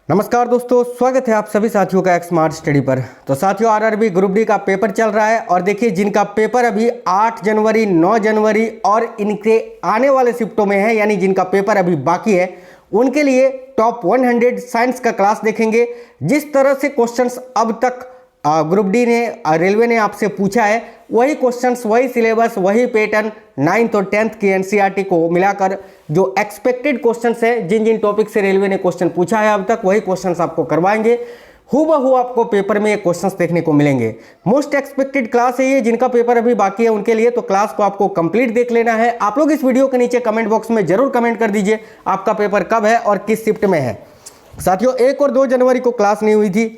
नमस्कार दोस्तों, स्वागत है आप सभी साथियों का एक स्मार्ट स्टडी पर। तो साथियों, आरआरबी ग्रुप डी का पेपर चल रहा है और देखिए जिनका पेपर अभी 8 जनवरी 9 जनवरी और इनके आने वाले शिफ्टों में है, यानी जिनका पेपर अभी बाकी है, उनके लिए टॉप 100 साइंस का क्लास देखेंगे। जिस तरह से क्वेश्चंस अब तक ग्रुप डी ने रेलवे ने आपसे पूछा है, वही क्वेश्चंस, वही सिलेबस, वही पैटर्न 9th और 10th की एनसीईआरटी को मिलाकर जो एक्सपेक्टेड क्वेश्चंस है, जिन जिन टॉपिक से रेलवे ने क्वेश्चन पूछा है अब तक, वही क्वेश्चंस आपको करवाएंगे। हूबहू आपको पेपर में ये क्वेश्चंस देखने को मिलेंगे। मोस्ट एक्सपेक्टेड क्लास है ये, जिनका पेपर अभी बाकी है उनके लिए। तो क्लास को आपको कंप्लीट देख लेना है। आप लोग इस वीडियो के नीचे कमेंट बॉक्स में जरूर कमेंट कर दीजिए आपका पेपर कब है और किस शिफ्ट में है। साथियों, 1 और 2 जनवरी को क्लास नहीं हुई थी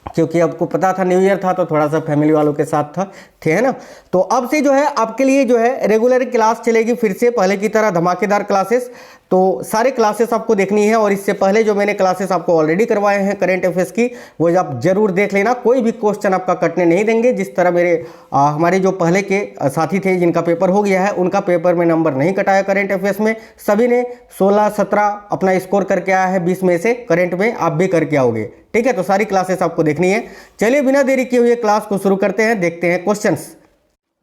क्योंकि आपको पता था न्यू ईयर था, तो थोड़ा सा फैमिली वालों के साथ थे, है ना। तो अब से जो है आपके लिए जो है रेगुलर क्लास चलेगी फिर से, पहले की तरह धमाकेदार क्लासेस। तो सारे क्लासेस आपको देखनी है और इससे पहले जो मैंने क्लासेस आपको ऑलरेडी करवाए हैं करेंट अफेयर्स की, वो आप जरूर देख लेना। कोई भी क्वेश्चन आपका कटने नहीं देंगे। जिस तरह हमारे जो पहले के साथी थे जिनका पेपर हो गया है, उनका पेपर में नंबर नहीं कटाया करेंट अफेयर्स में। सभी ने 16-17 अपना स्कोर करके आया है 20 में से। करेंट में आप भी करके आओगे, ठीक है। तो सारी क्लासेस आपको देखनी है। चलिए बिना देरी किए हुए क्लास को शुरू करते हैं, देखते हैं क्वेश्चंस।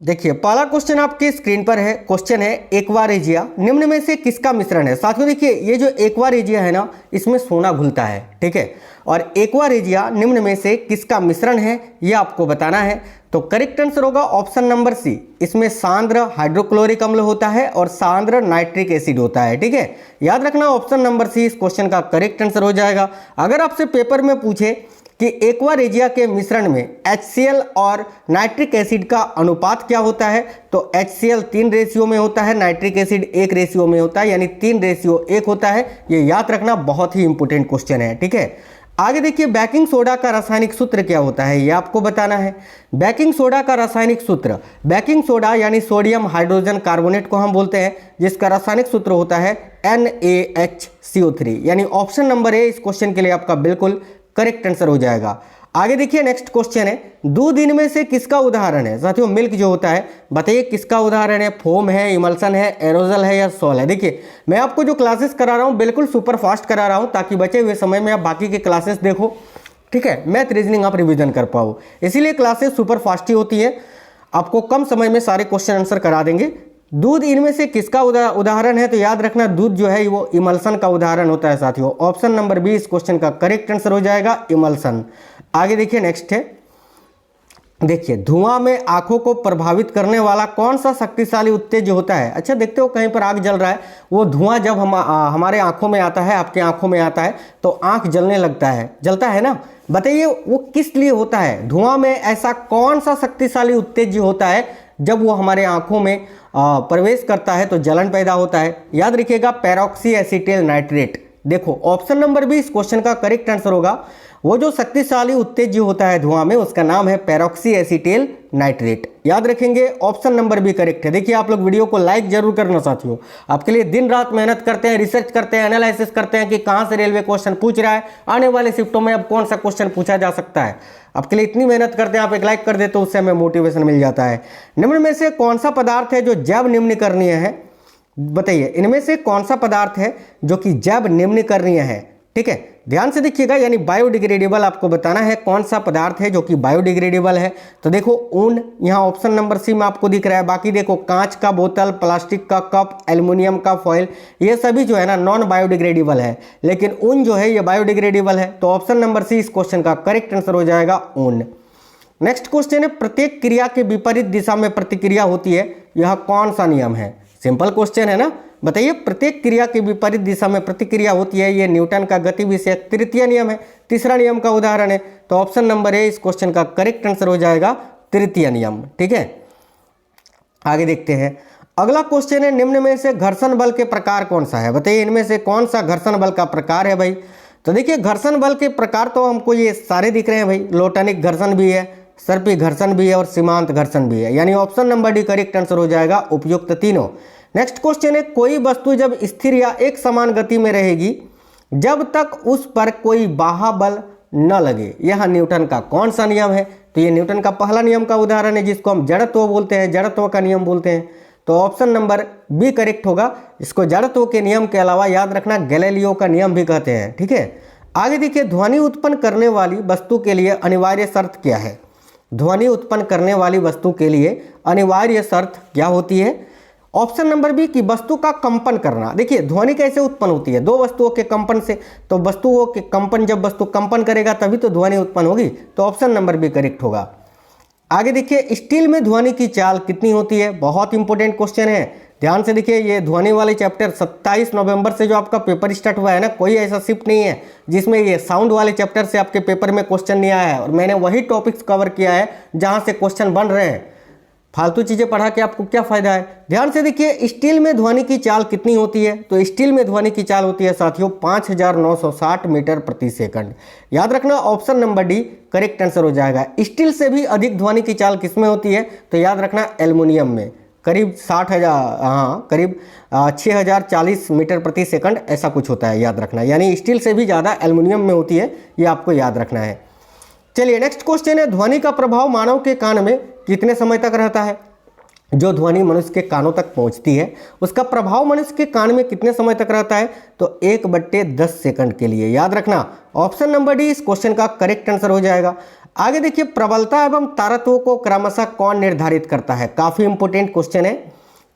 देखिए पहला क्वेश्चन आपके स्क्रीन पर है। क्वेश्चन है एक्वा रेजिया निम्न में से किसका मिश्रण है। साथियों देखिए, ये जो एक्वा रेजिया है ना, इसमें सोना घुलता है, ठीक है। और एक्वा रेजिया निम्न में से किसका मिश्रण है, ये आपको बताना है। तो करेक्ट आंसर होगा ऑप्शन नंबर सी। इसमें सांद्र हाइड्रोक्लोरिक अम्ल होता है और सांद्र नाइट्रिक एसिड होता है, ठीक है। याद रखना, ऑप्शन नंबर सी इस क्वेश्चन का करेक्ट आंसर हो जाएगा। अगर आपसे पेपर में पूछे कि एक्वा रेजिया के मिश्रण में HCl और नाइट्रिक एसिड का अनुपात क्या होता है, तो HCl 3 रेशियो में होता है, नाइट्रिक एसिड 1 रेशियो में होता है, यानी 3:1 होता है। ये याद रखना, बहुत ही इंपॉर्टेंट क्वेश्चन है, ठीक है। आगे देखिए, बेकिंग सोडा का रासायनिक सूत्र क्या होता है, ये आपको बताना है। बेकिंग सोडा का रासायनिक सूत्र, बेकिंग सोडा यानी सोडियम हाइड्रोजन कार्बोनेट को हम बोलते हैं, जिसका रासायनिक सूत्र होता है NaHCO3, यानी ऑप्शन नंबर ए इस क्वेश्चन के लिए आपका बिल्कुल करेक्ट आंसर हो जाएगा। आगे देखिए, नेक्स्ट क्वेश्चन है, दूध इनमें से किसका उदाहरण है। साथियों, मिल्क जो होता है, बताइए किसका उदाहरण है। फोम है, इमल्सन है, एरोजल है या सॉल है। देखिए मैं आपको जो क्लासेस करा रहा हूँ बिल्कुल सुपर फास्ट करा रहा हूँ, ताकि बचे हुए समय में आप बाकी के क्लासेस देखो, ठीक है। मैथ रीजनिंग आप रिविजन कर पाओ, इसीलिए क्लासेस सुपर फास्ट ही होती है। आपको कम समय में सारे क्वेश्चन आंसर करा देंगे। दूध इनमें से किसका उदाहरण है, तो याद रखना दूध जो है वो इमल्सन का उदाहरण होता है। साथियों, ऑप्शन नंबर बी इस क्वेश्चन का करेक्ट आंसर हो जाएगा, इमल्सन। आगे देखिए, नेक्स्ट है, देखिए धुआं में आंखों को प्रभावित करने वाला कौन सा शक्तिशाली उत्तेज होता है। अच्छा, देखते हो कहीं पर आग जल रहा है, वो धुआं जब हमारे आंखों में आता है, आपके आंखों में आता है, तो आंख जलने लगता है, जलता है ना। बताइए वो किस लिए होता है। धुआं में ऐसा कौन सा शक्तिशाली उत्तेज होता है, जब वो हमारे आंखों में प्रवेश करता है तो जलन पैदा होता है। याद रखिएगा, पेरोक्सी एसीटिल नाइट्रेट। देखो ऑप्शन नंबर बी इस क्वेश्चन का करेक्ट आंसर होगा। वो जो शक्तिशाली उत्तेज होता है धुआं में, उसका नाम है पेरोक्सी एसीटिल नाइट्रेट। याद रखेंगे, ऑप्शन नंबर बी करेक्ट है। देखिए आप लोग वीडियो को लाइक जरूर करना साथियों। आपके लिए दिन रात मेहनत करते हैं, रिसर्च करते हैं, एनालिसिस करते हैं कि कहां से रेलवे क्वेश्चन पूछ रहा है, आने वाले शिफ्टों में अब कौन सा क्वेश्चन पूछा जा सकता है। आपके लिए इतनी मेहनत करते हैं, आप एक लाइक कर देते तो उससे हमें मोटिवेशन मिल जाता है। निम्न में से कौन सा पदार्थ है जो जैव निम्नीकरणीय है। बताइए इनमें से कौन सा पदार्थ है जो कि जैव निम्नीकरणीय है, ठीक है। ध्यान से देखिएगा, यानी बायोडिग्रेडेबल आपको बताना है कौन सा पदार्थ है जो कि बायोडिग्रेडेबल है। तो देखो ऊन, यहाँ ऑप्शन नंबर सी में आपको दिख रहा है। बाकी देखो कांच का बोतल, प्लास्टिक का कप, एल्युमिनियम का फॉइल, ये सभी जो है ना नॉन बायोडिग्रेडेबल है, लेकिन ऊन जो है ये बायोडिग्रेडेबल है। तो ऑप्शन नंबर सी इस क्वेश्चन का करेक्ट आंसर हो जाएगा, ऊन। नेक्स्ट क्वेश्चन है, प्रत्येक क्रिया के विपरीत दिशा में प्रतिक्रिया होती है, यह कौन सा नियम है। सिंपल क्वेश्चन है ना। बताइए प्रत्येक क्रिया के विपरीत दिशा में प्रतिक्रिया होती है, ये न्यूटन का गति विषयक तृतीय नियम है, तीसरा नियम का उदाहरण है। तो ऑप्शन नंबर ए इस क्वेश्चन का करेक्ट आंसर हो जाएगा, तृतीय नियम, ठीक है। आगे देखते हैं, अगला क्वेश्चन है, निम्न में से घर्षण बल के प्रकार कौन सा है। बताइए इनमें से कौन सा घर्षण बल का प्रकार है भाई। तो देखिए घर्षण बल के प्रकार तो हमको ये सारे दिख रहे हैं भाई। लोटनिक घर्षण भी है, सर्पी घर्षण भी है और सीमांत घर्षण भी है, यानी option number D correct answer हो जाएगा, उपयुक्त तीनों। नेक्स्ट क्वेश्चन है, कोई वस्तु जब स्थिर या एक समान गति में रहेगी जब तक उस पर कोई बाह्य बल न लगे, यह न्यूटन का कौन सा नियम है। तो ये न्यूटन का पहला नियम का उदाहरण है, जिसको हम जड़त्व बोलते हैं, जड़त्व का नियम बोलते हैं। तो ऑप्शन नंबर बी करेक्ट होगा। इसको जड़त्व के नियम के अलावा याद रखना गैलीलियो का नियम भी कहते हैं, ठीक है। आगे देखिए, ध्वनि उत्पन्न करने वाली वस्तु के लिए अनिवार्य शर्त क्या है? ध्वनि उत्पन्न करने वाली वस्तु के लिए अनिवार्य शर्त क्या होती है? ऑप्शन नंबर बी की वस्तु का कंपन करना। देखिए ध्वनि कैसे उत्पन्न होती है? दो वस्तुओं के कंपन से। तो वस्तुओं के कंपन, जब वस्तु कंपन करेगा तभी तो ध्वनि उत्पन्न होगी। तो ऑप्शन नंबर बी करेक्ट होगा। आगे देखिए, स्टील में ध्वनि की चाल कितनी होती है? बहुत इंपॉर्टेंट क्वेश्चन है, ध्यान से देखिए। ये ध्वनि वाले चैप्टर 27 नवंबर से जो आपका पेपर स्टार्ट हुआ है ना, कोई ऐसा शिफ्ट नहीं है जिसमें ये साउंड वाले चैप्टर से आपके पेपर में क्वेश्चन नहीं आया है। और मैंने वही टॉपिक्स कवर किया है जहां से क्वेश्चन बन रहे हैं। फालतू चीजें पढ़ा के आपको क्या फायदा है? ध्यान से देखिए, स्टील में ध्वनि की चाल कितनी होती है? तो स्टील में ध्वनि की चाल होती है साथियों 5960 मीटर प्रति सेकंड। याद रखना option number D correct answer हो जाएगा। स्टील से भी अधिक ध्वनि की चाल किसमें होती है? तो याद रखना एल्युमिनियम में, करीब 6040 मीटर प्रति सेकंड ऐसा कुछ होता है, याद रखना। यानी स्टील से भी ज़्यादा एल्युमिनियम में होती है, ये आपको याद रखना है। चलिए नेक्स्ट क्वेश्चन है, ध्वनि का प्रभाव मानव के कान में कितने समय तक रहता है? जो ध्वनि मनुष्य के कानों तक पहुंचती है उसका प्रभाव मनुष्य के कान में कितने समय तक रहता है? तो 1/10 सेकंड के लिए। याद रखना ऑप्शन नंबर डी इस क्वेश्चन का करेक्ट आंसर हो जाएगा। आगे देखिए, प्रबलता एवं तारत्व को क्रमशः कौन निर्धारित करता है? काफी इंपोर्टेंट क्वेश्चन है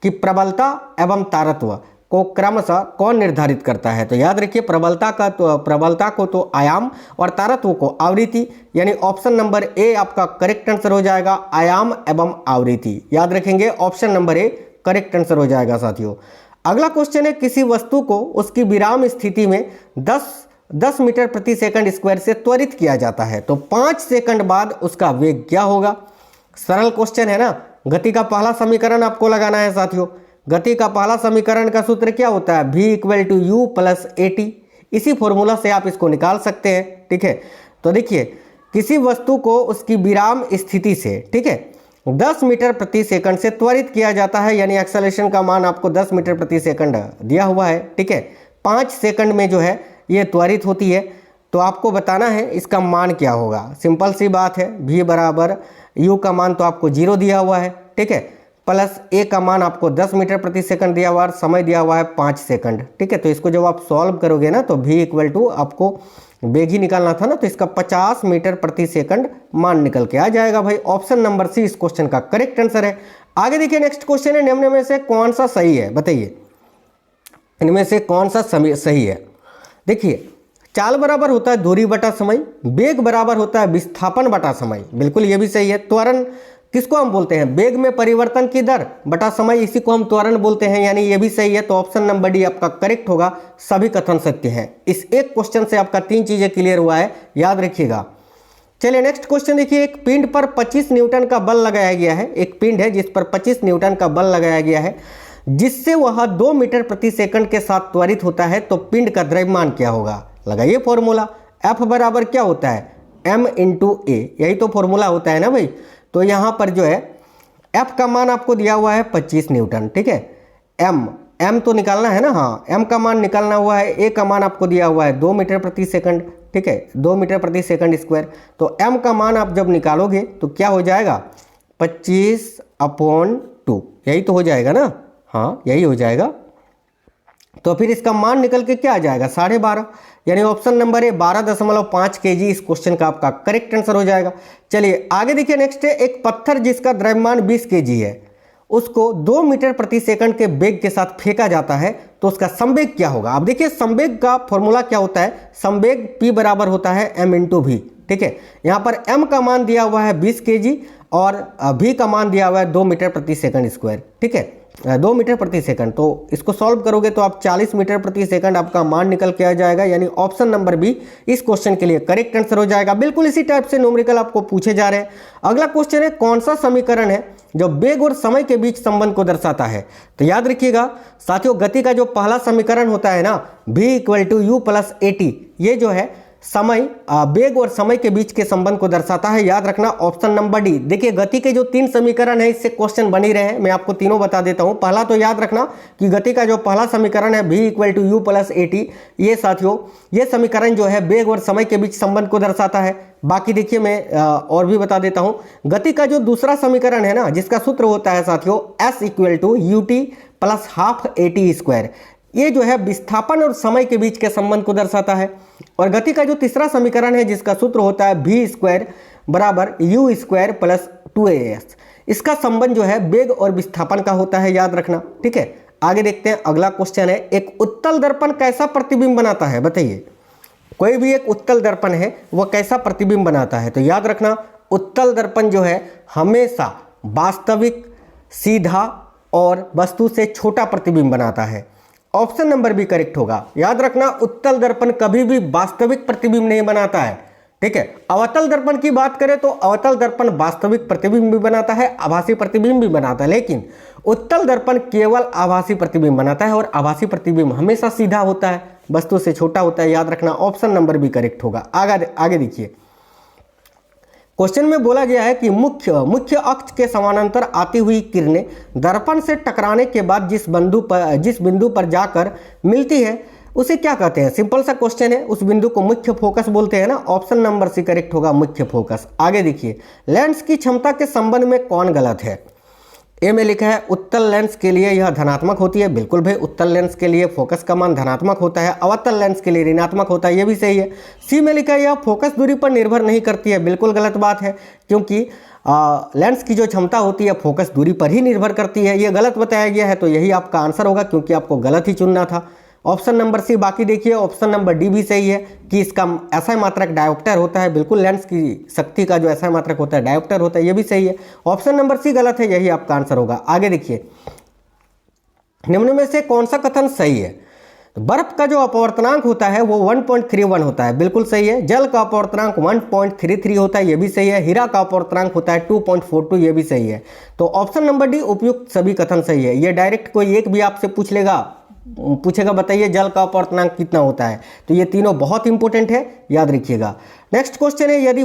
कि प्रबलता एवं तारत्व को क्रमशः कौन निर्धारित करता है? तो याद रखिए, प्रबलता को तो आयाम और तारत्व को आवृत्ति, यानी ऑप्शन नंबर ए आपका करेक्ट आंसर हो जाएगा, आयाम एवं आवृत्ति। याद रखेंगे option number A correct answer हो जाएगा साथियों। अगला क्वेश्चन है, किसी वस्तु को उसकी विराम स्थिति में 10 मीटर प्रति सेकंड स्क्वायर से त्वरित किया जाता है, तो 5 सेकंड बाद उसका वेग क्या होगा? सरल क्वेश्चन है ना। गति का पहला समीकरण आपको लगाना है साथियों। गति का पहला समीकरण का सूत्र क्या होता है? v = u + at। इसी फॉर्मूला से आप इसको निकाल सकते हैं, ठीक है। तो देखिए, किसी वस्तु को उसकी विराम स्थिति से, ठीक है, 10 मीटर प्रति सेकंड से त्वरित किया जाता है, यानी एक्सेलरेशन का मान आपको 10 मीटर प्रति सेकंड दिया हुआ है, ठीक है। 5 सेकंड में जो है ये त्वरित होती है, तो आपको बताना है इसका मान क्या होगा। सिंपल सी बात है, v = u का मान तो आपको 0 दिया हुआ है, ठीक है, प्लस a का मान आपको 10 मीटर प्रति सेकंड दिया हुआ है, समय दिया हुआ है 5 सेकंड, ठीक है। तो इसको जब आप सॉल्व करोगे ना, तो v = आपको वेग ही निकालना था ना, तो इसका 50 मीटर प्रति सेकंड मान निकल के आ जाएगा भाई। ऑप्शन नंबर सी इस क्वेश्चन का करेक्ट आंसर है। आगे देखिए, नेक्स्ट क्वेश्चन है, निम्न में से कौन सा सही है? बताइए इनमें से कौन सा सही है? देखिए, चाल बराबर होता है दूरी बटा समय, वेग बराबर होता है विस्थापन बटा समय, बिल्कुल ये भी सही है। त्वरण किसको हम बोलते हैं? वेग में परिवर्तन की दर बटा समय, इसी को हम त्वरण बोलते हैं, यानी ये भी सही है। तो ऑप्शन नंबर डी आपका करेक्ट होगा, सभी कथन सत्य है। इस एक क्वेश्चन से आपका 3 चीजें क्लियर हुआ है, याद रखिएगा। चलिए नेक्स्ट क्वेश्चन देखिए, एक पिंड पर 25 न्यूटन का बल लगाया गया है। एक पिंड है जिस पर 25 न्यूटन का बल लगाया गया है, जिससे वह 2 मीटर प्रति सेकंड के साथ त्वरित होता है, तो पिंड का द्रव्यमान क्या होगा? लगाइए फॉर्मूला, F बराबर क्या होता है? m × a, यही तो फॉर्मूला होता है ना भाई। तो यहाँ पर जो है F का मान आपको दिया हुआ है 25 न्यूटन, ठीक है। m तो निकालना है ना, हाँ, m का मान निकालना हुआ है, a का मान आपको दिया हुआ है 2 मीटर प्रति सेकंड, ठीक है, 2 मीटर प्रति सेकंड स्क्वायर। तो m का मान आप जब निकालोगे तो क्या हो जाएगा? 25/2, यही तो हो जाएगा ना, हाँ यही हो जाएगा। तो फिर इसका मान निकल के क्या आ जाएगा? 12.5, यानी ऑप्शन नंबर ए 12.5 kg इस क्वेश्चन का आपका करेक्ट आंसर हो जाएगा। चलिए आगे देखिए, नेक्स्ट है, एक पत्थर जिसका द्रव्यमान 20 kg है, उसको 2 मीटर प्रति सेकंड के वेग के साथ फेंका जाता है, तो उसका संवेग क्या होगा? अब देखिए, संवेग का फॉर्मूला क्या होता है? संवेग P बराबर होता है m × v, ठीक है। यहाँ पर m का मान दिया हुआ है 20 kg और v का मान दिया हुआ है 2 मीटर प्रति सेकंड स्क्वायर, ठीक है, 2 मीटर प्रति सेकंड। तो इसको सॉल्व करोगे तो आप 40 मीटर प्रति सेकंड आपका मान निकल के आ जाएगा, यानी ऑप्शन नंबर बी इस क्वेश्चन के लिए करेक्ट आंसर हो जाएगा। बिल्कुल इसी टाइप से न्यूमेरिकल आपको पूछे जा रहे हैं। अगला क्वेश्चन है, कौन सा समीकरण है जो वेग और समय के बीच संबंध को दर्शाता है? तो याद रखिएगा साथियों, गति का जो पहला समीकरण होता है ना, v = u + at, ये जो है समय, वेग और समय के बीच के संबंध को दर्शाता है। याद रखना ऑप्शन नंबर डी। देखिए, गति के जो 3 समीकरण है, इससे क्वेश्चन बन ही रहे हैं, मैं आपको तीनों बता देता हूं। पहला तो याद रखना कि गति का जो पहला समीकरण है v = u + at, ये साथियों, ये समीकरण जो है वेग और समय के बीच संबंध को दर्शाता है। बाकी देखिए, मैं और भी बता देता हूं। गति का जो दूसरा समीकरण है ना, जिसका सूत्र होता है साथियों s = ut + ½ at², ये जो है विस्थापन और समय के बीच के संबंध को दर्शाता है। और गति का जो तीसरा समीकरण है जिसका सूत्र होता है v स्क्वायर बराबर u स्क्वायर प्लस 2as, इसका संबंध जो है वेग और विस्थापन का होता है, याद रखना। ठीक है, आगे देखते हैं। अगला क्वेश्चन है, एक उत्तल दर्पण कैसा प्रतिबिंब बनाता है, बताइए। कोई भी एक उत्तल दर्पण है वह कैसा प्रतिबिंब बनाता है, तो याद रखना उत्तल दर्पण जो है हमेशा वास्तविक, सीधा और वस्तु से छोटा प्रतिबिंब बनाता है। ऑप्शन नंबर बी करेक्ट होगा। याद रखना उत्तल दर्पण कभी भी वास्तविक प्रतिबिंब नहीं बनाता है। ठीक है, अवतल दर्पण की बात करें तो अवतल दर्पण वास्तविक प्रतिबिंब भी बनाता है, आभासी प्रतिबिंब भी बनाता है, लेकिन उत्तल दर्पण केवल आभासी प्रतिबिंब बनाता है और आभासी प्रतिबिंब हमेशा सीधा होता है, वस्तु से छोटा होता है। याद रखना ऑप्शन नंबर बी करेक्ट होगा। आगे देखिए, क्वेश्चन में बोला गया है कि मुख्य अक्ष के समानांतर आती हुई किरणें दर्पण से टकराने के बाद जिस बिंदु पर जाकर मिलती है उसे क्या कहते हैं। सिंपल सा क्वेश्चन है, उस बिंदु को मुख्य फोकस बोलते हैं ना। ऑप्शन नंबर सी करेक्ट होगा, मुख्य फोकस। आगे देखिए, लेंस की क्षमता के संबंध में कौन गलत है। ए में लिखा है उत्तल लेंस के लिए यह धनात्मक होती है, बिल्कुल भाई, उत्तल लेंस के लिए फोकस का मान धनात्मक होता है, अवतल लेंस के लिए ऋणात्मक होता है, यह भी सही है। सी में लिखा है यह फोकस दूरी पर निर्भर नहीं करती है, बिल्कुल गलत बात है, क्योंकि लेंस की जो क्षमता होती है फोकस दूरी पर ही निर्भर करती है, यह गलत बताया गया है, तो यही आपका आंसर होगा, क्योंकि आपको गलत ही चुनना था। ऑप्शन नंबर सी, बाकी देखिए ऑप्शन नंबर डी भी सही है कि इसका एसआई मात्रक डायोप्टर होता है, बिल्कुल लेंस की शक्ति का जो एसआई मात्रक होता है डायोप्टर होता है, ये भी सही है। ऑप्शन नंबर सी गलत है, यही आपका आंसर होगा। आगे देखिए, निम्न में से कौन सा कथन सही है। तो बर्फ का जो अपवर्तनांक होता है वो 1.31 होता है, बिल्कुल सही है। जल का अपवर्तनांक 1.33 होता है, ये भी सही है। हीरा का अपवर्तनांक होता है 2.42, ये भी सही है। तो ऑप्शन नंबर डी उपयुक्त सभी कथन सही है। ये डायरेक्ट कोई एक भी आपसे पूछेगा बताइए जल का अपवर्तनांक कितना होता है, तो ये तीनों बहुत इंपॉर्टेंट है, याद रखिएगा। नेक्स्ट क्वेश्चन है, यदि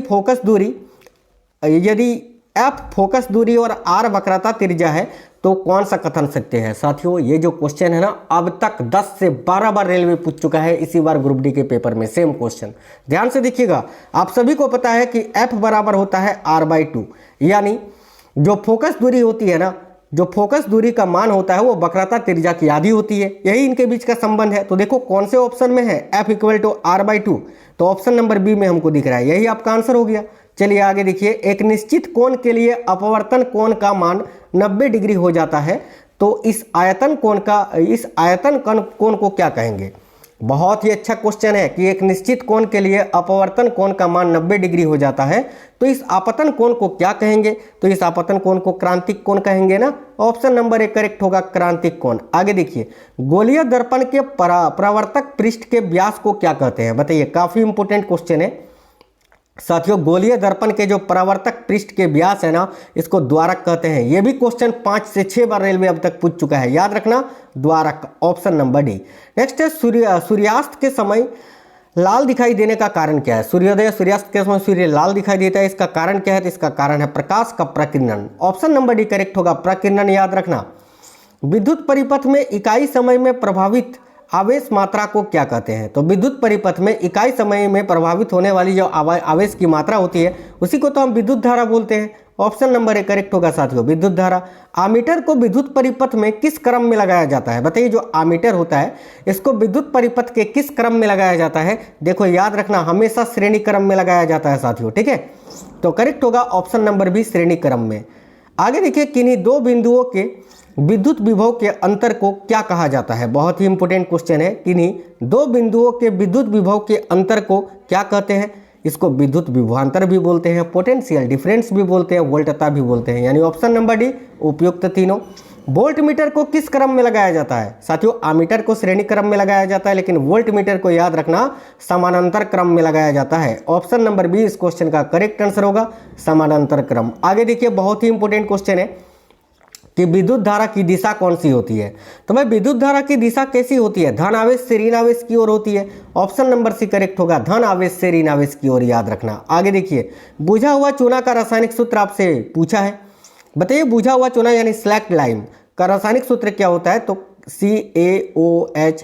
एफ फोकस दूरी और आर वक्रता त्रिज्या है तो कौन सा कथन सत्य है। साथियों ये जो क्वेश्चन है ना, अब तक 10 से 12 बार रेलवे पूछ चुका है, इसी बार ग्रुप डी के पेपर में सेम क्वेश्चन। ध्यान से देखिएगा, आप सभी को पता है कि एफ बराबर होता है r/2, यानी जो फोकस दूरी होती है ना, जो फोकस दूरी का मान होता है वो वक्रता त्रिज्या की आधी होती है, यही इनके बीच का संबंध है। तो देखो कौन से ऑप्शन में है f = r/2, तो ऑप्शन नंबर बी में हमको दिख रहा है, यही आपका आंसर हो गया। चलिए आगे देखिए, एक निश्चित कोण के लिए अपवर्तन कोण का मान 90 डिग्री हो जाता है, तो इस आयतन कोण को क्या कहेंगे। बहुत ही अच्छा क्वेश्चन है कि एक निश्चित कोण के लिए अपवर्तन कोण का मान 90 डिग्री हो जाता है, तो इस आपतन कोण को क्या कहेंगे। तो इस आपतन कोण को क्रांतिक कोण कहेंगे ना। ऑप्शन नंबर ए करेक्ट होगा, क्रांतिक कोण। आगे देखिए, गोलीय दर्पण के परावर्तक पृष्ठ के व्यास को क्या कहते हैं, बताइए। काफी इंपोर्टेंट क्वेश्चन है साथियों। गोलीय दर्पण के जो परावर्तक पृष्ठ के व्यास है ना, इसको द्वारक कहते हैं। यह भी क्वेश्चन 5 से 6 बार रेलवे अब तक पूछ चुका है, याद रखना द्वारक, ऑप्शन नंबर डी। नेक्स्ट है, सूर्यास्त के समय लाल दिखाई देने का कारण क्या है। सूर्योदय सूर्यास्त के समय सूर्य लाल दिखाई देता है, इसका कारण क्या है, तो इसका कारण है प्रकाश का प्रकीर्णन। ऑप्शन नंबर डी करेक्ट होगा, प्रकीर्णन, याद रखना। विद्युत परिपथ में इकाई समय में प्रभावित आवेश मात्रा को क्या कहते हैं। तो विद्युत परिपथ में इकाई समय में प्रभावित होने वाली जो आवेश की मात्रा होती है उसी को तो हम विद्युत धारा बोलते हैं। ऑप्शन नंबर ए करेक्ट होगा साथियों, विद्युत धारा। आमीटर को विद्युत परिपथ में किस क्रम में लगाया जाता है, बताइए। जो आमीटर होता है इसको विद्युत परिपथ के किस क्रम में लगाया जाता है। देखो याद रखना, हमेशा श्रेणी क्रम में लगाया जाता है साथियों, ठीक है। तो करेक्ट होगा ऑप्शन नंबर बी, श्रेणी क्रम में। आगे देखिए, किन्हीं दो बिंदुओं के विद्युत विभव के अंतर को क्या कहा जाता है। बहुत ही इंपॉर्टेंट क्वेश्चन है, किन्हीं दो बिंदुओं के विद्युत विभव के अंतर को क्या कहते हैं। इसको विद्युत विभवांतर भी बोलते हैं, पोटेंशियल डिफरेंस भी बोलते हैं, वोल्टता भी बोलते हैं, यानी ऑप्शन नंबर डी उपयुक्त तीनों। वोल्ट मीटर को किस क्रम में लगाया जाता है साथियों। आमीटर को श्रेणी क्रम में लगाया जाता है, लेकिन वोल्ट मीटर को याद रखना समानांतर क्रम में लगाया जाता है। ऑप्शन नंबर बी इस क्वेश्चन का करेक्ट आंसर होगा, समानांतर क्रम। आगे देखिए, बहुत ही इंपॉर्टेंट क्वेश्चन है कि विद्युत धारा की दिशा कौन सी होती है। तो भाई विद्युत धारा की दिशा कैसी होती है, धन आवेश से ऋण आवेश की ओर होती है। ऑप्शन नंबर सी करेक्ट होगा, धन आवेश से ऋण आवेश की ओर, याद रखना। आगे देखिए, बुझा हुआ चूना का रासायनिक सूत्र आपसे पूछा है, बताइए। बुझा हुआ चूना यानी स्लैक्ड लाइम का रासायनिक सूत्र क्या होता है। तो CaOH,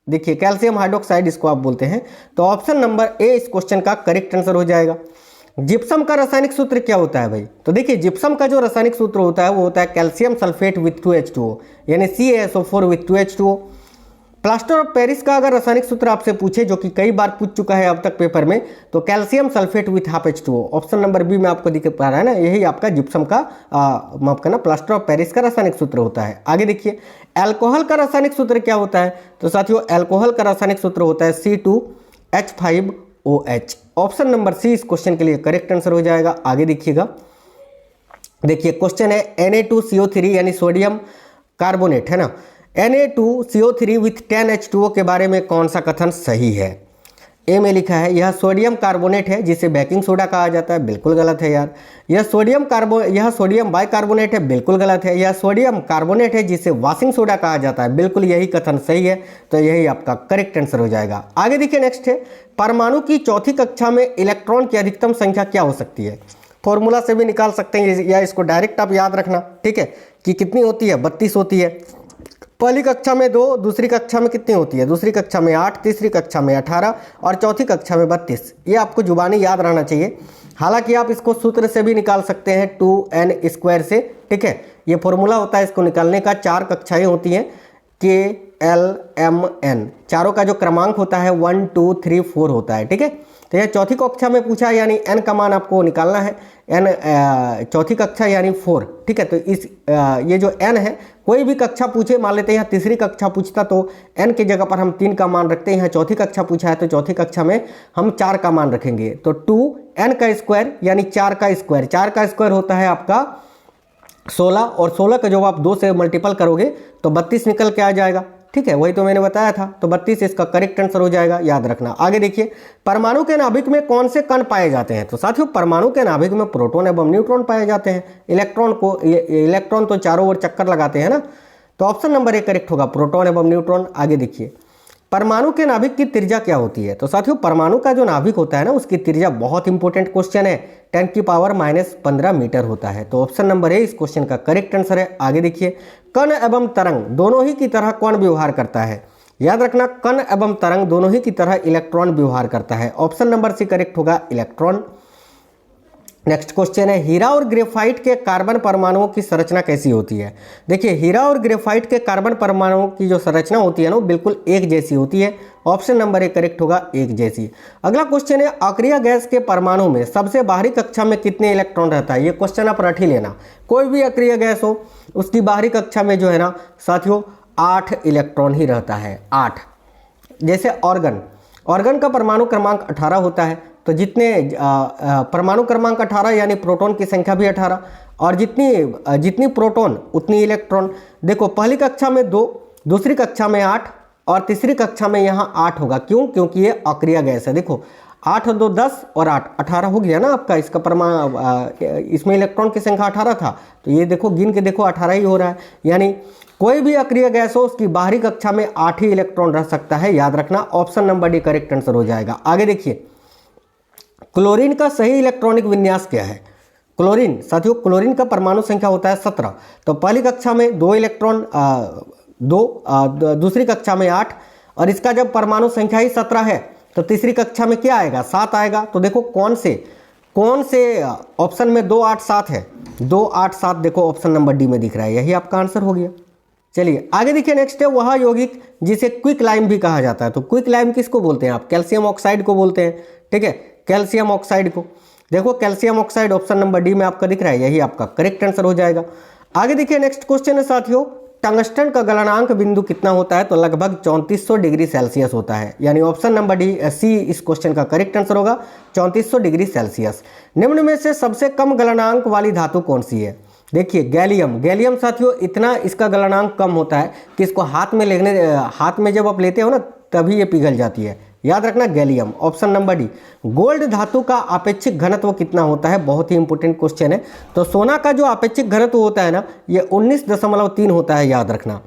देखिए कैल्शियम हाइड्रोक्साइड इसको आप बोलते हैं। तो ऑप्शन नंबर ए इस क्वेश्चन का करेक्ट आंसर हो जाएगा। जिप्सम का रासायनिक सूत्र क्या होता है भाई। तो देखिए, जिप्सम का जो रासायनिक सूत्र होता है वो होता है कैल्शियम सल्फेट विथ 2H2O, यानी CaSO4 with 2H2O। Plaster of Paris का अगर रासायनिक सूत्र आपसे पूछे, जो कि कई बार पूछ चुका है अब तक पेपर में, तो calcium sulphate with half H2O, option number B में आपको दिख पा रहा है ना, यही आपका जिप्सम का माफ करना प्लास्टर ऑफ पेरिस का रासायनिक सूत्र होता है। आगे देखिए अल्कोहल का रासायनिक सूत्र क्या होता है, तो साथियों अल्कोहल का रासायनिक सूत्र होता है C2H5OH। ऑप्शन नंबर सी इस क्वेश्चन के लिए करेक्ट आंसर हो जाएगा। आगे देखिएगा, देखिए क्वेश्चन है Na2CO3 यानी सोडियम कार्बोनेट है ना, Na2CO3 विथ 10H2O के बारे में कौन सा कथन सही है। ए में लिखा है यह सोडियम कार्बोनेट है जिसे बेकिंग सोडा कहा जाता है, बिल्कुल गलत है यार। यह सोडियम बाइकार्बोनेट है, बिल्कुल गलत है। यह सोडियम कार्बोनेट है जिसे वॉशिंग सोडा कहा जाता है, बिल्कुल यही कथन सही है, तो यही आपका करेक्ट आंसर हो जाएगा। आगे देखिए नेक्स्ट है, परमाणु की चौथी कक्षा में इलेक्ट्रॉन की अधिकतम संख्या क्या हो सकती है। फॉर्मूला से भी निकाल सकते हैं या इसको डायरेक्ट आप याद रखना, ठीक है, कि कितनी होती है, 32 होती है। पहली कक्षा में 2, दूसरी कक्षा में कितनी होती है, दूसरी कक्षा में 8, तीसरी कक्षा में 18 और चौथी कक्षा में 32। ये आपको जुबानी याद रहना चाहिए। हालांकि आप इसको सूत्र से भी निकाल सकते हैं 2n² से, ठीक है, ये फॉर्मूला होता है इसको निकालने का। 4 कक्षाएं होती हैं, KLMN, चारों का जो क्रमांक होता है 1 2 3 4 होता है, ठीक है। तो यह चौथी कक्षा में पूछा है, यानी n का मान आपको निकालना है, n चौथी कक्षा यानी 4, ठीक है। तो इस ये जो n है, कोई भी कक्षा पूछे, मान लेते हैं यहाँ तीसरी कक्षा पूछता तो n की जगह पर हम 3 का मान रखते हैं। यहाँ चौथी कक्षा पूछा है तो चौथी कक्षा में हम 4 का मान रखेंगे। तो 2n का स्क्वायर यानी 4 का स्क्वायर, 4 का स्क्वायर होता है आपका 16, और 16 का जब आप 2 से मल्टीपल करोगे तो 32 निकल के आ जाएगा, ठीक है, वही तो मैंने बताया था। तो 32 इसका करेक्ट आंसर हो जाएगा, याद रखना। आगे देखिए, परमाणु के नाभिक में कौन से कण पाए जाते हैं। तो साथियों परमाणु के नाभिक में प्रोटॉन एवं न्यूट्रॉन पाए जाते हैं। इलेक्ट्रॉन तो चारों ओर चक्कर लगाते हैं ना, तो ऑप्शन नंबर ए करेक्ट होगा, प्रोटॉन एवं न्यूट्रॉन। आगे देखिए, परमाणु के नाभिक की त्रिज्या क्या होती है। तो साथियों परमाणु का जो नाभिक होता है ना, उसकी त्रिज्या बहुत इंपॉर्टेंट क्वेश्चन है, 10⁻⁻15 मीटर होता है। तो ऑप्शन नंबर ए इस क्वेश्चन का करेक्ट आंसर है। आगे देखिए, कण एवं तरंग दोनों ही की तरह कौन व्यवहार करता है। याद रखना, कण एवं तरंग दोनों ही की तरह इलेक्ट्रॉन व्यवहार करता है। ऑप्शन नंबर सी करेक्ट होगा, इलेक्ट्रॉन। नेक्स्ट क्वेश्चन है, हीरा और ग्रेफाइट के कार्बन परमाणुओं की संरचना कैसी होती है। देखिए, हीरा और ग्रेफाइट के कार्बन परमाणुओं की जो संरचना होती है ना, वो बिल्कुल एक जैसी होती है। ऑप्शन नंबर ए करेक्ट होगा, एक जैसी। अगला क्वेश्चन है, अक्रिय गैस के परमाणु में सबसे बाहरी कक्षा में कितने इलेक्ट्रॉन रहता है। ये क्वेश्चन आप रट ही लेना, कोई भी अक्रिय गैस हो उसकी बाहरी कक्षा में जो है ना साथियों 8 इलेक्ट्रॉन ही रहता है, 8। जैसे ऑर्गन का परमाणु क्रमांक 18 होता है, तो जितने परमाणु क्रमांक 18 यानी प्रोटॉन की संख्या भी 18, और जितनी प्रोटॉन उतनी इलेक्ट्रॉन। देखो, पहली कक्षा में 2, दूसरी कक्षा में 8 और तीसरी कक्षा में यहाँ 8 होगा। क्यों? क्योंकि ये अक्रिय गैस है। देखो 8 और 2 10 और 8 18 हो गया ना आपका। इसका इसमें इलेक्ट्रॉन की संख्या 18 था, तो ये देखो गिन के देखो 18 ही हो रहा है। यानी कोई भी अक्रिय गैस हो उसकी बाहरी कक्षा में 8 ही इलेक्ट्रॉन रह सकता है, याद रखना। Option number D correct answer हो जाएगा। आगे देखिए, क्लोरीन का सही इलेक्ट्रॉनिक विन्यास क्या है। क्लोरीन, साथियों क्लोरीन का परमाणु संख्या होता है 17। तो पहली कक्षा में 2 इलेक्ट्रॉन, दूसरी कक्षा में 8, और इसका जब परमाणु संख्या ही 17 है तो तीसरी कक्षा में क्या आएगा, 7 आएगा। तो देखो कौन से ऑप्शन में 2 8 7 है, 2 8 7 देखो ऑप्शन नंबर डी में दिख रहा है, यही आपका आंसर हो गया। चलिए आगे देखिए, नेक्स्ट है वह यौगिक जिसे क्विक लाइम भी कहा जाता है। तो क्विक लाइम किसको बोलते हैं आप, कैल्शियम ऑक्साइड को बोलते हैं, ठीक है, कैल्शियम ऑक्साइड को। देखो calcium oxide option number D में आपका दिख रहा है, यही आपका करेक्ट आंसर हो जाएगा। आगे देखिए, नेक्स्ट क्वेश्चन है साथियों, टंगस्टन का गलनांक बिंदु कितना होता है। तो लगभग 3400 डिग्री सेल्सियस होता है, यानी ऑप्शन नंबर डी सी इस क्वेश्चन का करेक्ट आंसर होगा, 3400 डिग्री सेल्सियस। निम्न में से सबसे कम गलनांक वाली धातु कौन सी है। देखिए गैलियम साथियों, इतना इसका गलनांक कम होता है कि इसको हाथ में जब आप लेते हो ना तभी ये पिघल जाती है, याद रखना gallium. Option number D. Gold धातु का आपेक्षिक घनत्व कितना होता है, बहुत ही इंपॉर्टेंट क्वेश्चन है। तो सोना का जो आपेक्षिक घनत्व होता है ना, ये 19.3 होता है, याद रखना।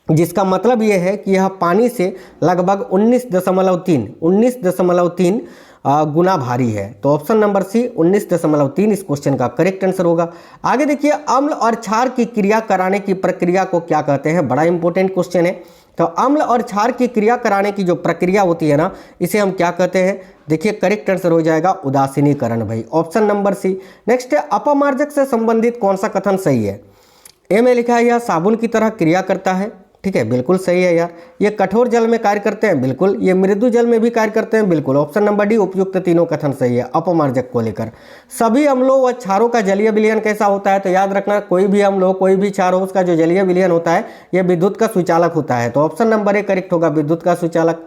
जिसका मतलब ये है कि यह पानी से लगभग 19.3 गुना भारी है। तो ऑप्शन नंबर सी 19.3 इस क्वेश्चन का करेक्ट आंसर होगा। आगे देखिए, अम्ल और क्षार की क्रिया कराने की प्रक्रिया को क्या कहते हैं, बड़ा इंपॉर्टेंट क्वेश्चन है। तो अम्ल और क्षार की क्रिया कराने की जो प्रक्रिया होती है ना, इसे हम क्या कहते हैं। देखिए करेक्ट आंसर हो जाएगा उदासीनीकरण भाई, ऑप्शन नंबर सी। नेक्स्ट है, अपमार्जक से संबंधित कौन सा कथन सही है। ए में लिखा है यह साबुन की तरह क्रिया करता है, ठीक है, बिल्कुल सही है यार। ये कठोर जल में कार्य करते हैं, बिल्कुल। ये मृदु जल में भी कार्य करते हैं, बिल्कुल। ऑप्शन नंबर डी उपयुक्त तीनों कथन सही है अपमार्जक को लेकर। सभी अम्लों व क्षारों का जलीय विलयन कैसा होता है? तो याद रखना, कोई भी अम्ल हो, कोई भी क्षार हो, उसका जो जलीय विलयन होता है यह विद्युत का सुचालक होता है। तो ऑप्शन नंबर ए करेक्ट होगा, विद्युत का सुचालक।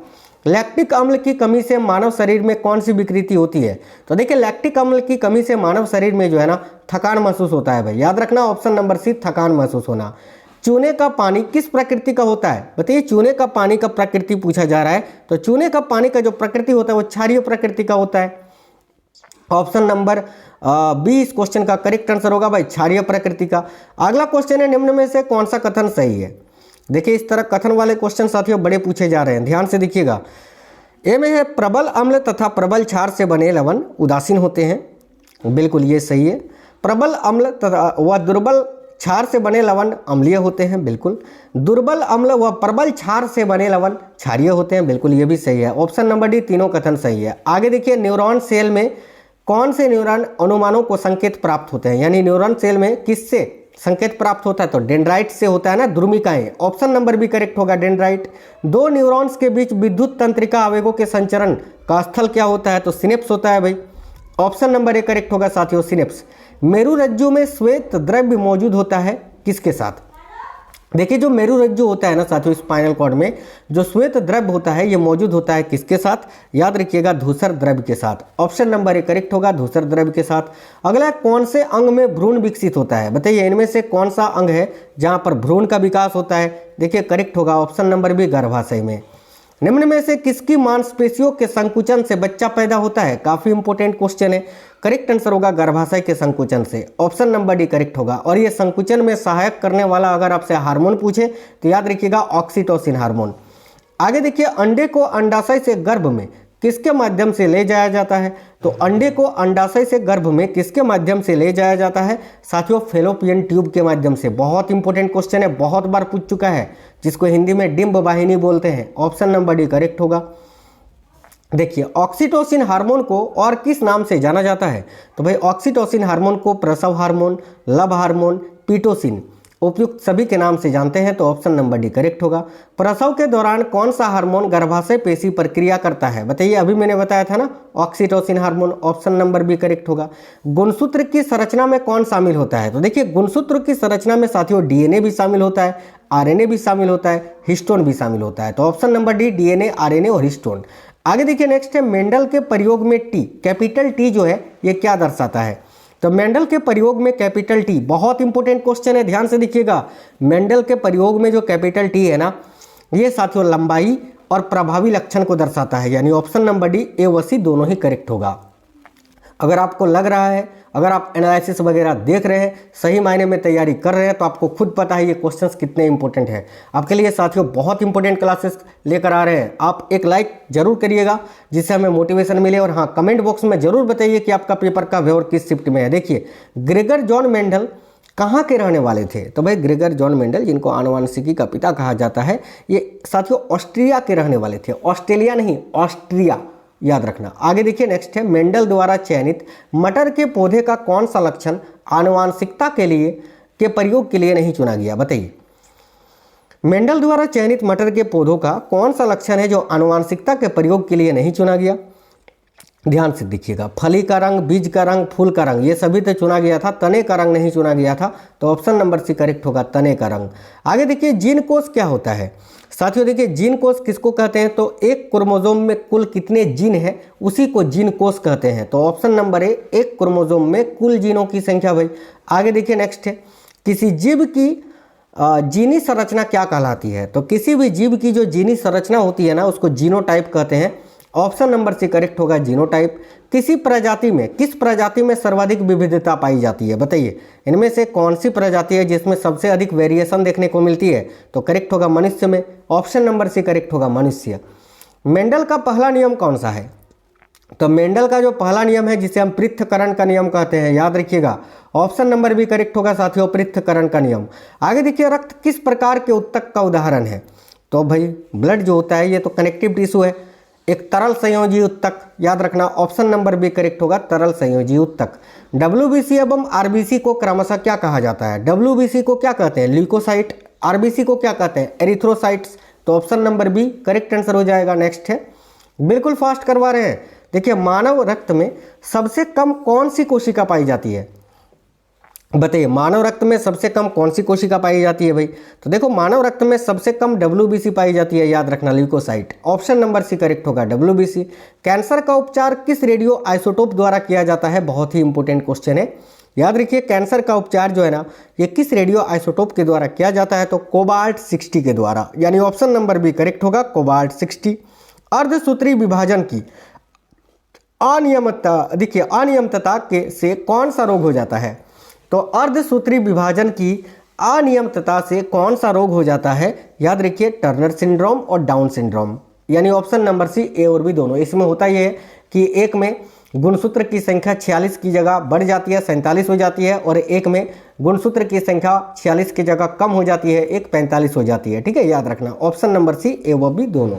लैक्टिक अम्ल की कमी से मानव शरीर में कौन सी विकृति होती है? तो देखिए, लैक्टिक अम्ल की कमी से मानव शरीर में जो है ना थकान महसूस होता है भाई। याद रखना, ऑप्शन नंबर सी थकान महसूस होना। चूने का पानी किस प्रकृति का होता है? बताइए, चूने का पानी का प्रकृति पूछा जा रहा है। तो चूने का पानी का जो प्रकृति होता है वो क्षारीय प्रकृति का होता है। ऑप्शन नंबर बी इस क्वेश्चन का करेक्ट आंसर होगा भाई, क्षारीय प्रकृति का। अगला क्वेश्चन है, निम्न में से कौन सा कथन सही है? देखिए, इस तरह कथन वाले क्वेश्चन साथियों बड़े पूछे जा रहे हैं, ध्यान से देखिएगा। ए में है प्रबल अम्ल तथा प्रबल क्षार से बने लवण उदासीन होते हैं, बिल्कुल ये सही है। प्रबल अम्ल तथा व दुर्बल क्षार से बने लवण अम्लीय होते हैं, बिल्कुल। दुर्बल अम्ल व प्रबल क्षार से बने लवण क्षारीय होते हैं, बिल्कुल ये भी सही है। ऑप्शन नंबर डी तीनों कथन सही है। आगे देखिए, न्यूरॉन सेल में कौन से न्यूरॉन अनुमानों को संकेत प्राप्त होते हैं? यानी न्यूरॉन सेल में किससे संकेत प्राप्त होता है? तो डेंड्राइट से होता है ना, द्रुमिकाएं। ऑप्शन नंबर बी करेक्ट होगा, डेंड्राइट। दो न्यूरॉन्स के बीच विद्युत तंत्रिका आवेगों के संचरण का स्थल क्या होता है? तो सिनेप्स होता है भाई। ऑप्शन नंबर ए करेक्ट होगा साथियों, सिनेप्स। मेरुरज्जु में श्वेत द्रव्य मौजूद होता है किसके साथ? देखिए, जो मेरुरज्जु होता है ना साथियों, स्पाइनल कॉर्ड में जो श्वेत द्रव्य होता है ये मौजूद होता है किसके साथ? याद रखिएगा, धूसर द्रव्य के साथ। ऑप्शन नंबर ए करेक्ट होगा, धूसर द्रव्य के साथ। अगला, कौन से अंग में भ्रूण विकसित होता है? बताइए, इनमें से कौन सा अंग है जहां पर भ्रूण का विकास होता है? देखिए, करेक्ट होगा ऑप्शन नंबर बी, गर्भाशय में। निम्न में से किसकी मांसपेशियों के संकुचन से बच्चा पैदा होता है? काफी इंपोर्टेंट क्वेश्चन है। करेक्ट आंसर होगा गर्भाशय के संकुचन से। ऑप्शन नंबर डी करेक्ट होगा। और ये संकुचन में सहायक करने वाला अगर आपसे हार्मोन पूछे तो याद रखिएगा, ऑक्सीटोसिन हार्मोन। आगे देखिए, अंडे को अंडाशय से गर्भ में किसके माध्यम से ले जाया जाता है? तो अंडे को अंडाशय से गर्भ में किसके माध्यम से ले जाया जाता है? साथियों, फेलोपियन ट्यूब के माध्यम से। बहुत इंपॉर्टेंट क्वेश्चन है, बहुत बार पूछ चुका है, जिसको हिंदी में डिंब वाहिनी बोलते हैं। ऑप्शन नंबर डी करेक्ट होगा। देखिए, ऑक्सीटोसिन हार्मोन को और किस नाम से जाना जाता है? तो भाई, ऑक्सीटोसिन हार्मोन को प्रसव हार्मोन, लव हार्मोन, पीटोसिन उपयुक्त सभी के नाम से जानते हैं। तो ऑप्शन नंबर डी करेक्ट होगा। प्रसव के दौरान कौन सा हार्मोन गर्भाशय पेशी पर क्रिया करता है? बताइए, अभी मैंने बताया था ना, oxytocin hormone. Option number B correct होगा। गुणसूत्र की संरचना में कौन शामिल होता है? तो देखिए, गुणसूत्र की संरचना में साथियों डीएनए भी शामिल होता है, आरएनए भी शामिल होता है, हिस्टोन भी शामिल होता है। तो option number D, DNA, RNA और हिस्टोन। आगे देखिए, नेक्स्ट है, मेंडल के प्रयोग में टी, कैपिटल टी जो है ये क्या दर्शाता है? तो मेंडल के प्रयोग में कैपिटल टी, बहुत इंपॉर्टेंट क्वेश्चन है, ध्यान से देखिएगा। मेंडल के प्रयोग में जो कैपिटल टी है ना, ये साथियों लंबाई और प्रभावी लक्षण को दर्शाता है। यानी ऑप्शन नंबर डी, ए व सी दोनों ही करेक्ट होगा। अगर आपको लग रहा है, अगर आप एनालिसिस वगैरह देख रहे हैं, सही मायने में तैयारी कर रहे हैं, तो आपको खुद पता है ये क्वेश्चंस कितने इंपॉर्टेंट है आपके लिए। साथियों, बहुत इंपॉर्टेंट क्लासेस लेकर आ रहे हैं। आप एक लाइक जरूर करिएगा, जिससे हमें मोटिवेशन मिले। और हाँ, कमेंट बॉक्स में जरूर बताइए कि आपका पेपर कब है और किस शिफ्ट में है। देखिए, ग्रेगर जॉन मेंडल कहाँ के रहने वाले थे? तो भाई, ग्रेगर जॉन मेंडल, जिनको आनुवांशिकी का पिता कहा जाता है, ये साथियों ऑस्ट्रिया के रहने वाले थे। ऑस्ट्रेलिया नहीं, ऑस्ट्रिया, याद रखना। आगे देखिए, नेक्स्ट है, मेंडल द्वारा चयनित मटर के पौधे का कौन सा लक्षण आनुवांशिकता के प्रयोग के लिए नहीं चुना गया? बताइए, मेंडल द्वारा चयनित मटर के पौधों का कौन सा लक्षण है जो आनुवांशिकता के प्रयोग के लिए नहीं चुना गया? ध्यान से देखिएगा, फली का रंग, बीज का रंग, फूल का रंग, ये सभी तो चुना गया था, तने का रंग नहीं चुना गया था। तो ऑप्शन नंबर सी करेक्ट होगा, तने का रंग। आगे देखिए, जीन कोष क्या होता है? साथियों देखिए, जीन कोष किसको कहते हैं? तो एक क्रोमोसोम में कुल कितने जीन है उसी को जीन कोष कहते हैं। तो ऑप्शन नंबर ए, एक क्रोमोसोम में कुल जीनों की संख्या भाई। आगे देखिए, नेक्स्ट है, किसी जीव की जीनी संरचना क्या कहलाती है? तो किसी भी जीव की जो जीनी संरचना होती है ना, उसको जीनोटाइप कहते हैं। ऑप्शन नंबर सी करेक्ट होगा, जीनोटाइप। किस प्रजाति में सर्वाधिक विविधता पाई जाती है? बताइए, इनमें से कौन सी प्रजाति है जिसमें सबसे अधिक वेरिएशन देखने को मिलती है? तो करेक्ट होगा मनुष्य में। ऑप्शन नंबर सी करेक्ट होगा, मनुष्य। मेंडल का पहला नियम कौन सा है? तो मेंडल का जो पहला नियम है, जिसे हम पृथक्करण का नियम कहते हैं, याद रखिएगा। ऑप्शन नंबर बी करेक्ट होगा साथियों, पृथक्करण का नियम। आगे देखिए, रक्त किस प्रकार के ऊतक का उदाहरण है? तो भाई, ब्लड जो होता है ये तो कनेक्टिव टिश्यू है, एक तरल संयोजी ऊतक, याद रखना। ऑप्शन नंबर बी करेक्ट होगा, तरल संयोजी ऊतक। डब्ल्यूबीसी एवं आरबीसी को क्रमशः क्या कहा जाता है? डब्ल्यूबीसी को क्या कहते हैं? ल्यूकोसाइट, आरबीसी को क्या कहते हैं? एरिथ्रोसाइट्स। तो option number B correct answer हो जाएगा। नेक्स्ट है, बिल्कुल फास्ट करवा रहे हैं। देखिए, मानव रक्त में सबसे कम कौन सी कोशिका पाई जाती है? बताइए, मानव रक्त में सबसे कम कौन सी कोशिका पाई जाती है भाई? तो देखो, मानव रक्त में सबसे कम WBC पाई जाती है, याद रखना, leucocyte. Option number C correct होगा, WBC। कैंसर का उपचार किस रेडियो आइसोटोप द्वारा किया जाता है? बहुत ही इंपॉर्टेंट क्वेश्चन है, याद रखिए। कैंसर का उपचार जो है ना, ये किस रेडियो आइसोटोप के द्वारा किया जाता है? तो कोबाल्ट 60 के द्वारा, यानी ऑप्शन नंबर बी करेक्ट होगा, कोबाल्ट 60। अर्धसूत्री विभाजन की अनियमितता, देखिए अनियमितता के से कौन सा रोग हो जाता है? तो अर्धसूत्री विभाजन की अनियमितता से कौन सा रोग हो जाता है? याद रखिए, टर्नर सिंड्रोम और डाउन सिंड्रोम, यानी ऑप्शन नंबर सी ए और बी दोनों। इसमें होता यह है कि एक में गुणसूत्र की संख्या 46 की जगह बढ़ जाती है, 47 हो जाती है, और एक में गुणसूत्र की संख्या 46 की जगह कम हो जाती है, एक 45 हो जाती है। ठीक है, याद रखना, ऑप्शन नंबर सी ए व बी दोनों।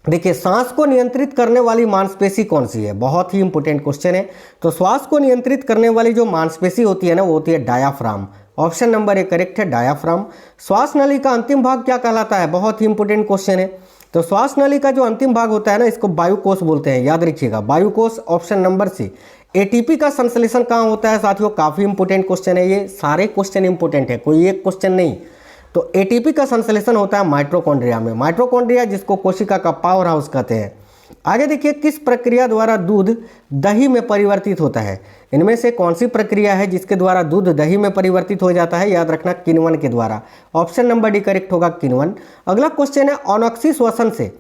देखिए, सांस को नियंत्रित करने वाली मांसपेशी कौन सी है? बहुत ही इंपॉर्टेंट क्वेश्चन है। तो श्वास को नियंत्रित करने वाली जो मांसपेशी होती है ना, वो होती है diaphragm. Option number A correct है, डायाफ्राम। श्वास नली का अंतिम भाग क्या कहलाता है? बहुत ही इंपॉर्टेंट क्वेश्चन है। तो श्वास नली का जो अंतिम भाग होता है ना, इसको वायुकोश बोलते हैं, याद रखिएगा, वायुकोश। Option number C. एटीपी का संश्लेषण कहाँ होता है साथियों? काफी इंपॉर्टेंट क्वेश्चन है ये, सारे क्वेश्चन इंपॉर्टेंट है, कोई एक क्वेश्चन नहीं। तो एटीपी का संश्लेषण होता है माइटोकॉन्ड्रिया में, माइटोकॉन्ड्रिया जिसको कोशिका का पावर हाउस कहते हैं। आगे देखिए, किस प्रक्रिया द्वारा दूध दही में परिवर्तित होता है? इनमें से कौन सी प्रक्रिया है जिसके द्वारा दूध दही में परिवर्तित हो जाता है? याद रखना, किण्वन के द्वारा। ऑप्शन नंबर डी करेक्ट होगा, किण्वन। अगला क्वेश्चन है, अनॉक्सी श्वसन से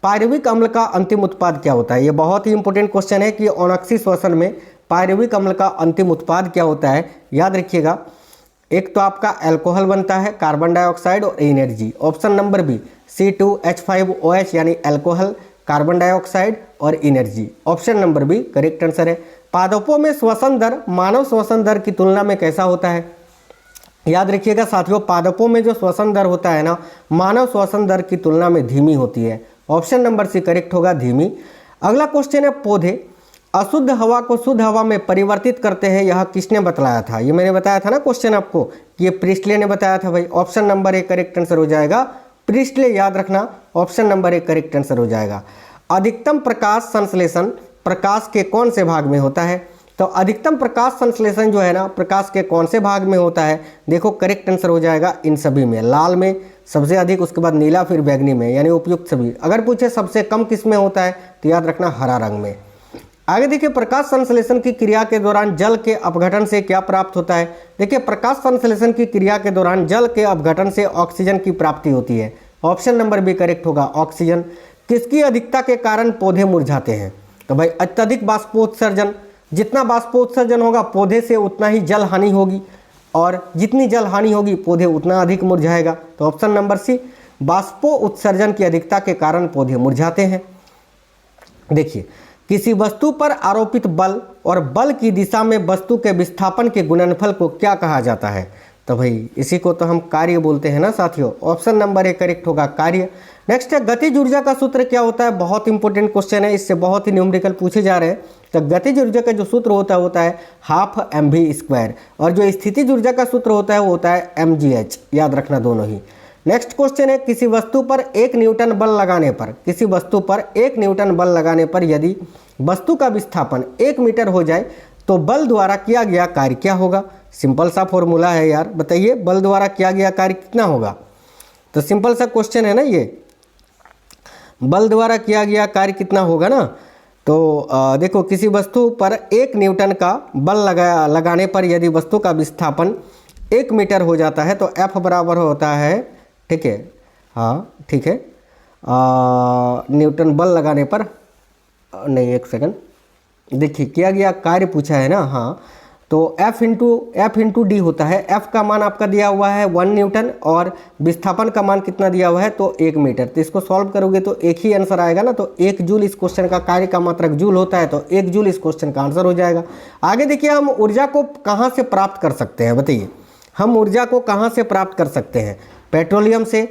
पायरुविक अम्ल का अंतिम उत्पाद क्या होता है? ये बहुत ही इंपॉर्टेंट क्वेश्चन है कि अनॉक्सी श्वसन में पायरुविक अम्ल का अंतिम उत्पाद क्या होता है? याद रखिएगा, एक तो आपका अल्कोहल बनता है, कार्बन डाइऑक्साइड और energy. Option number B C2H5OH, यानी अल्कोहल, कार्बन डाइऑक्साइड और energy. Option number B correct answer है। पादपों में श्वसन दर मानव श्वसन दर की तुलना में कैसा होता है? याद रखिएगा साथियों, पादपों में जो श्वसन दर होता है ना, मानव श्वसन दर की तुलना में धीमी होती है। ऑप्शन नंबर सी करेक्ट होगा, धीमी। अगला क्वेश्चन है, पौधे अशुद्ध हवा को शुद्ध हवा में परिवर्तित करते हैं, यह किसने बतलाया था? ये मैंने बताया था ना क्वेश्चन आपको, कि ये प्रिस्टले ने बताया था भाई। Option number A correct answer हो जाएगा, प्रिस्टले, याद रखना, option number A correct answer हो जाएगा। अधिकतम प्रकाश संश्लेषण प्रकाश के कौन से भाग में होता है? तो अधिकतम प्रकाश संश्लेषण जो है ना, प्रकाश के कौन से भाग में होता है? देखो, करेक्ट आंसर हो जाएगा इन सभी में, लाल में सबसे अधिक, उसके बाद नीला, फिर बैगनी में, यानी उपयुक्त सभी। अगर पूछे सबसे कम किस में होता है, तो याद रखना हरा रंग में। आगे देखिए, प्रकाश संश्लेषण की क्रिया के दौरान जल के अपघटन से क्या प्राप्त होता है? देखिए, प्रकाश संश्लेषण की क्रिया के दौरान जल के अपघटन से ऑक्सीजन की प्राप्ति होती है। ऑप्शन नंबर बी करेक्ट होगा, ऑक्सीजन। किसकी अधिकता के कारण पौधे मुरझाते हैं? तो भाई अत्यधिक बाष्पोत्सर्जन, जितना बाष्पोत्सर्जन होगा पौधे से उतना ही जल हानि होगी, और जितनी जल हानि होगी पौधे उतना अधिक मुरझाएगा। तो ऑप्शन नंबर सी, बाष्पोत्सर्जन की अधिकता के कारण पौधे मुरझाते हैं। देखिए, किसी वस्तु पर आरोपित बल और बल की दिशा में वस्तु के विस्थापन के गुणनफल को क्या कहा जाता है? तो भाई इसी को तो हम कार्य बोलते हैं ना साथियों। ऑप्शन नंबर ए करेक्ट होगा, कार्य। नेक्स्ट है, गतिज ऊर्जा का सूत्र क्या होता है? बहुत इंपॉर्टेंट क्वेश्चन है, इससे बहुत ही न्यूमेरिकल पूछे जा रहे हैं। तो गतिज ऊर्जा का जो सूत्र होता है हाफ mv², और जो स्थितिज ऊर्जा का सूत्र होता है वो होता है mgh, याद रखना दोनों ही। नेक्स्ट क्वेश्चन है, किसी वस्तु पर 1 न्यूटन बल लगाने पर, किसी वस्तु पर 1 न्यूटन बल लगाने पर यदि वस्तु का विस्थापन 1 मीटर हो जाए तो बल द्वारा किया गया कार्य क्या होगा? सिंपल सा फॉर्मूला है यार, बताइए बल द्वारा किया गया कार्य कितना होगा? तो सिंपल सा क्वेश्चन है ना ये, बल द्वारा किया गया कार्य कितना होगा ना। तो देखो, किसी वस्तु पर 1 न्यूटन का बल लगाने पर यदि वस्तु का विस्थापन 1 मीटर हो जाता है तो F बराबर होता है, ठीक है, हाँ ठीक है, न्यूटन बल लगाने पर, नहीं एक सेकंड, देखिए किया गया कार्य पूछा है ना, हाँ, तो F इंटू डी होता है। F का मान आपका दिया हुआ है 1 न्यूटन और विस्थापन का मान कितना दिया हुआ है? तो 1 मीटर। तो इसको सॉल्व करोगे तो एक ही आंसर आएगा ना, तो 1 जूल इस क्वेश्चन का, कार्य का मात्रक जूल होता है, तो 1 जूल इस क्वेश्चन का आंसर हो जाएगा। आगे देखिए, हम ऊर्जा को कहाँ से प्राप्त कर सकते हैं? बताइए, हम ऊर्जा को कहाँ से प्राप्त कर सकते हैं? पेट्रोलियम से,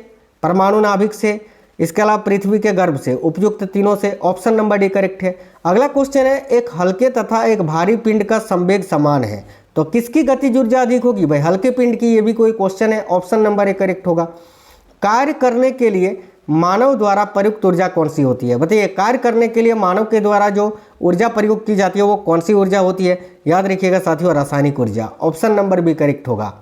परमाणु नाभिक से, इसके अलावा पृथ्वी के गर्भ से, उपयुक्त तीनों से, ऑप्शन नंबर डी करेक्ट है। अगला क्वेश्चन है, एक हल्के तथा एक भारी पिंड का संवेग समान है तो किसकी गतिज ऊर्जा अधिक होगी? भाई हल्के पिंड की, ये भी कोई क्वेश्चन है, ऑप्शन नंबर ए करेक्ट होगा। कार्य करने के लिए मानव द्वारा प्रयुक्त ऊर्जा कौन सी होती है? बताइए, कार्य करने के लिए मानव के द्वारा जो ऊर्जा प्रयुक्त की जाती है वो कौन सी ऊर्जा होती है? याद रखिएगा साथियों, रासायनिक ऊर्जा, ऑप्शन नंबर बी करेक्ट होगा।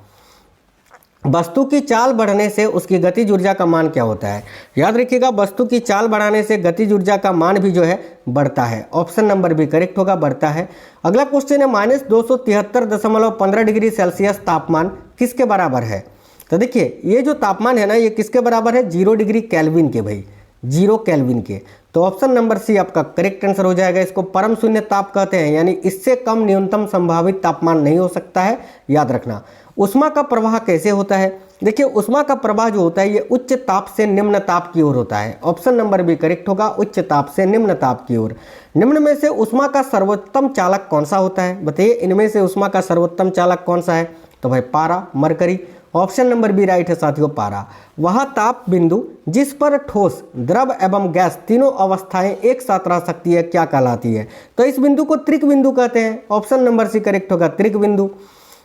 वस्तु की चाल बढ़ने से उसकी गतिज ऊर्जा का मान क्या होता है? याद रखिएगा, वस्तु की चाल बढ़ाने से गतिज ऊर्जा का मान भी जो है बढ़ता है, ऑप्शन नंबर बी करेक्ट होगा, बढ़ता है। अगला क्वेश्चन है, -273.15 डिग्री सेल्सियस तापमान किसके बराबर है? तो देखिए, ये जो तापमान है ना, ये किसके बराबर है? 0 डिग्री केल्विन के भाई, 0 केल्विन के। तो ऑप्शन नंबर सी आपका करेक्ट आंसर हो जाएगा। इसको परम शून्य ताप कहते हैं, यानी इससे कम न्यूनतम संभावित तापमान नहीं हो सकता है, याद रखना। उष्मा का प्रवाह कैसे होता है? देखिए, उष्मा का प्रवाह जो होता है ये उच्च ताप से निम्न ताप की ओर होता है, ऑप्शन नंबर बी करेक्ट होगा, उच्च ताप से निम्न ताप की ओर। निम्न में से उष्मा का सर्वोत्तम चालक कौन सा होता है? बताइए, इनमें से उष्मा का सर्वोत्तम चालक कौन सा है? तो भाई पारा, mercury, option number B right है साथियों, पारा। वह ताप बिंदु जिस पर ठोस, द्रव एवं गैस तीनों अवस्थाएं एक साथ रह सकती है क्या कहलाती है? तो इस बिंदु को त्रिक बिंदु कहते हैं, ऑप्शन नंबर सी करेक्ट होगा, त्रिक बिंदु।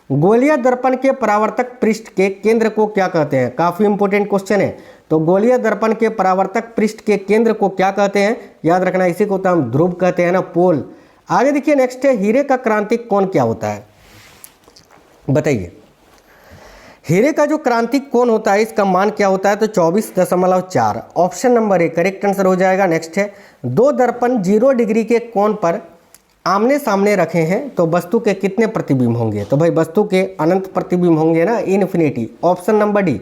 गोलीय दर्पण के परावर्तक पृष्ठ के केंद्र को क्या कहते हैं? काफी इंपोर्टेंट क्वेश्चन है। तो गोलीय दर्पण के परावर्तक पृष्ठ के केंद्र को क्या कहते हैं? याद रखना, इसी को तो हम ध्रुव कहते हैं ना, पोल। आगे देखिए, नेक्स्ट है, हीरे का क्रांतिक कोण क्या होता है? बताइए, हीरे का जो क्रांतिक कोण होता है इसका मान क्या होता है? तो 24.4, option number A correct answer हो जाएगा। नेक्स्ट है, दो दर्पण 0 डिग्री के कोण पर आमने सामने रखे हैं तो वस्तु के कितने प्रतिबिंब होंगे? तो भाई वस्तु के अनंत प्रतिबिंब होंगे ना, इन्फिनिटी, ऑप्शन नंबर डी।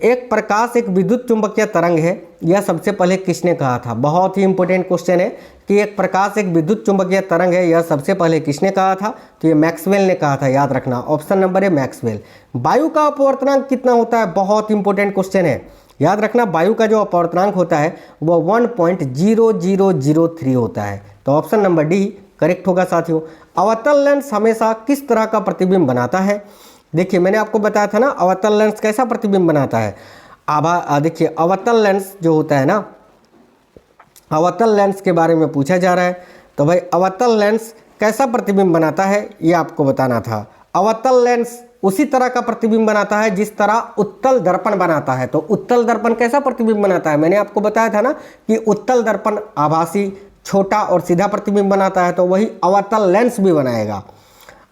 एक प्रकाश एक विद्युत चुंबकीय तरंग है, यह सबसे पहले किसने कहा था? बहुत ही इंपॉर्टेंट क्वेश्चन है कि एक प्रकाश एक विद्युत चुंबकीय तरंग है, यह सबसे पहले किसने कहा था? तो ये मैक्सवेल ने कहा था, याद रखना, ऑप्शन नंबर है मैक्सवेल। वायु का अपवर्तनांक कितना होता है? बहुत इंपॉर्टेंट क्वेश्चन है, याद रखना, वायु का जो अपवर्तनांक होता है वो 1.0003 होता है, तो ऑप्शन नंबर डी करेक्ट होगा साथियों। अवतल लेंस हमेशा किस तरह का प्रतिबिंब बनाता है? देखिए, मैंने आपको बताया था ना, अवतल लेंस कैसा प्रतिबिंब बनाता है। देखिए, अवतल लेंस जो होता है ना, अवतल लेंस के बारे में पूछा जा रहा है, तो भाई अवतल लेंस कैसा प्रतिबिंब बनाता है ये आपको बताना था। अवतल लेंस उसी तरह का प्रतिबिंब बनाता है जिस तरह उत्तल दर्पण बनाता है। तो उत्तल दर्पण कैसा प्रतिबिंब बनाता है? मैंने आपको बताया था ना कि उत्तल दर्पण आभासी, छोटा और सीधा प्रतिबिंब बनाता है, तो वही अवतल लेंस भी बनाएगा,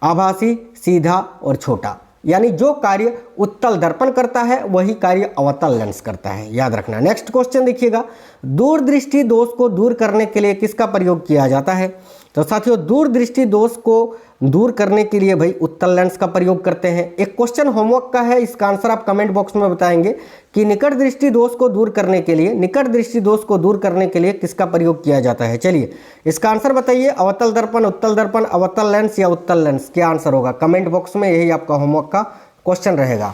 आभासी, सीधा और छोटा। यानी जो कार्य उत्तल दर्पण करता है वही कार्य अवतल लेंस करता है, याद रखना। नेक्स्ट क्वेश्चन देखिएगा, दूरदृष्टि दोष को दूर करने के लिए किसका प्रयोग किया जाता है? तो साथियों, दूरदृष्टि दोष को दूर करने के लिए भाई उत्तल लेंस का प्रयोग करते हैं। एक क्वेश्चन होमवर्क का है, इसका आंसर आप कमेंट बॉक्स में बताएंगे कि निकट दृष्टि दोष को दूर करने के लिए, निकट दृष्टि दोष को दूर करने के लिए किसका प्रयोग किया जाता है? चलिए इसका आंसर बताइए, अवतल दर्पण, उत्तल दर्पण, अवतल लेंस या उत्तल लेंस, क्या आंसर होगा? कमेंट बॉक्स में, यही आपका होमवर्क का क्वेश्चन रहेगा।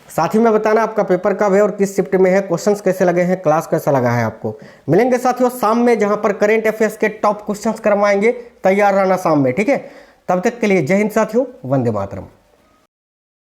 साथ ही में बताना आपका पेपर कब है और किस शिफ्ट में है, क्वेश्चंस कैसे लगे हैं, क्लास कैसा लगा है आपको। मिलेंगे साथियों शाम में, जहां पर करेंट अफेयर्स के टॉप क्वेश्चंस करवाएंगे, तैयार रहना शाम में, ठीक है। तब तक के लिए जय हिंद साथियों, वंदे मातरम।